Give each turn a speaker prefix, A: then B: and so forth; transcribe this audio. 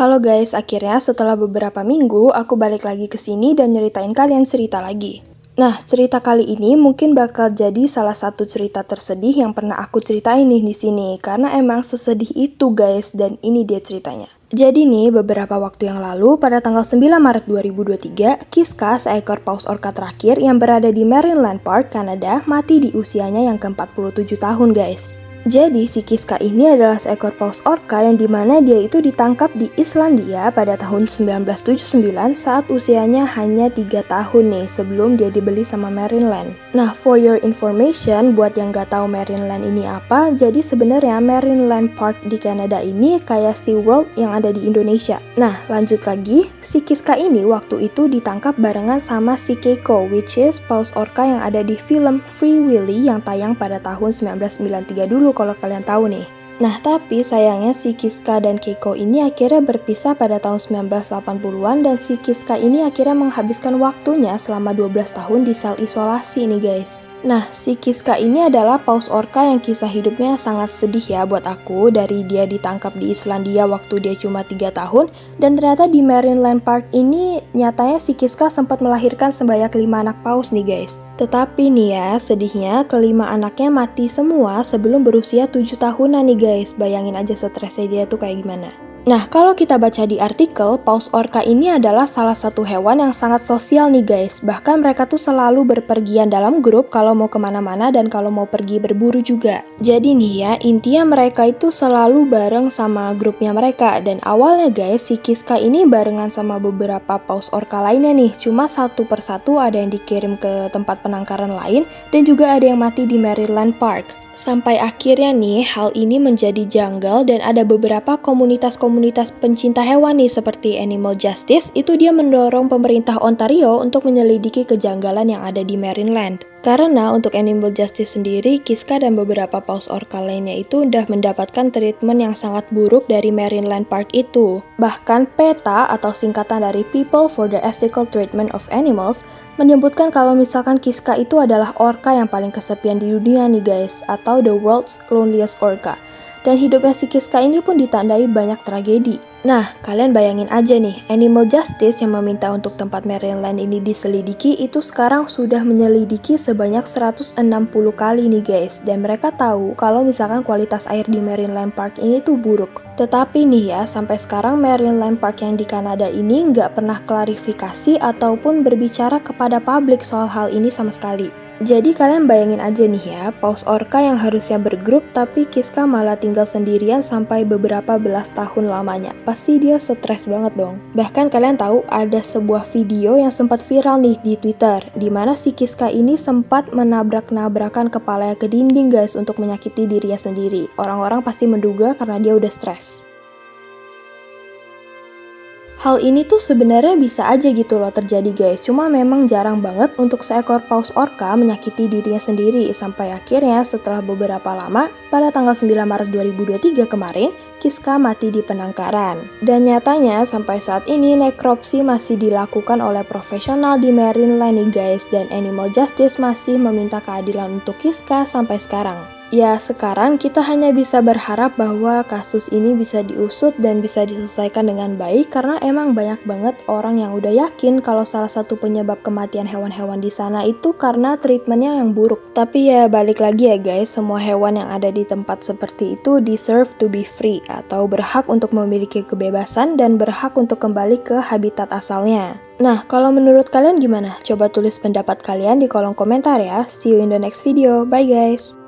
A: Halo guys, akhirnya setelah beberapa minggu aku balik lagi ke sini dan nyeritain kalian cerita lagi. Nah, cerita kali ini mungkin bakal jadi salah satu cerita tersedih yang pernah aku ceritain nih di sini karena emang sesedih itu guys, dan ini dia ceritanya. Jadi nih, beberapa waktu yang lalu pada tanggal 9 Maret 2023, Kiska, seekor paus orca terakhir yang berada di Marineland Park, Kanada, mati di usianya yang ke-47 tahun guys. Jadi si Kiska ini adalah seekor paus orca yang dimana dia itu ditangkap di Islandia pada tahun 1979 saat usianya hanya 3 tahun nih sebelum dia dibeli sama Marineland. Nah, for your information, buat yang gak tahu Marineland ini apa, jadi sebenarnya Marineland Park di Kanada ini kayak SeaWorld yang ada di Indonesia. Nah, lanjut lagi, si Kiska ini waktu itu ditangkap barengan sama si Keiko, which is paus orca yang ada di film Free Willy yang tayang pada tahun 1993 dulu kalau kalian tahu nih. Nah, tapi sayangnya si Kiska dan Keiko ini akhirnya berpisah pada tahun 1980-an dan si Kiska ini akhirnya menghabiskan waktunya selama 12 tahun di sel isolasi nih guys. Nah, si Kiska ini adalah paus orca yang kisah hidupnya sangat sedih ya buat aku. Dari dia ditangkap di Islandia waktu dia cuma 3 tahun, dan ternyata di Marineland Park ini nyatanya si Kiska sempat melahirkan sebanyak 5 anak paus nih guys. Tetapi nih ya, sedihnya kelima anaknya mati semua sebelum berusia 7 tahunan nih guys. Bayangin aja stresnya dia tuh kayak gimana. Nah, kalau kita baca di artikel, paus orca ini adalah salah satu hewan yang sangat sosial nih guys. Bahkan mereka tuh selalu berpergian dalam grup kalau mau kemana-mana dan kalau mau pergi berburu juga. Jadi nih ya, intinya mereka itu selalu bareng sama grupnya mereka. Dan awalnya guys, si Kiska ini barengan sama beberapa paus orca lainnya nih. Cuma satu persatu ada yang dikirim ke tempat penangkaran lain dan juga ada yang mati di Marineland Park. Sampai akhirnya nih, hal ini menjadi janggal dan ada beberapa komunitas-komunitas pencinta hewan nih seperti Animal Justice, itu dia mendorong pemerintah Ontario untuk menyelidiki kejanggalan yang ada di Marineland. Karena untuk Animal Justice sendiri, Kiska dan beberapa paus orca lainnya itu udah mendapatkan treatment yang sangat buruk dari Marineland Park itu. Bahkan PETA atau singkatan dari People for the Ethical Treatment of Animals menyebutkan kalau misalkan Kiska itu adalah orca yang paling kesepian di dunia nih guys, atau the world's loneliest orca. Dan hidupnya si Kiska ini pun ditandai banyak tragedi. Nah, kalian bayangin aja nih, Animal Justice yang meminta untuk tempat Marineland ini diselidiki itu sekarang sudah menyelidiki sebanyak 160 kali nih guys. Dan mereka tahu kalau misalkan kualitas air di Marineland Park ini tuh buruk. Tetapi nih ya, sampai sekarang Marineland Park yang di Kanada ini nggak pernah klarifikasi ataupun berbicara kepada publik soal hal ini sama sekali. Jadi kalian bayangin aja nih ya, paus orca yang harusnya bergrup tapi Kiska malah tinggal sendirian sampai beberapa belas tahun lamanya. Pasti dia stres banget dong. Bahkan kalian tahu ada sebuah video yang sempat viral nih di Twitter, dimana si Kiska ini sempat menabrak-nabrakan kepalanya ke dinding guys untuk menyakiti dirinya sendiri. Orang-orang pasti menduga karena dia udah stres. Hal ini tuh sebenarnya bisa aja gitu loh terjadi guys, cuma memang jarang banget untuk seekor paus orca menyakiti dirinya sendiri sampai akhirnya setelah beberapa lama, pada tanggal 9 Maret 2023 kemarin, Kiska mati di penangkaran. Dan nyatanya sampai saat ini nekropsi masih dilakukan oleh profesional di Marineland nih guys, dan Animal Justice masih meminta keadilan untuk Kiska sampai sekarang. Ya, sekarang kita hanya bisa berharap bahwa kasus ini bisa diusut dan bisa diselesaikan dengan baik karena emang banyak banget orang yang udah yakin kalau salah satu penyebab kematian hewan-hewan di sana itu karena treatmentnya yang buruk. Tapi ya balik lagi ya guys, semua hewan yang ada di tempat seperti itu deserve to be free atau berhak untuk memiliki kebebasan dan berhak untuk kembali ke habitat asalnya. Nah, kalau menurut kalian gimana? Coba tulis pendapat kalian di kolom komentar ya. See you in the next video. Bye guys!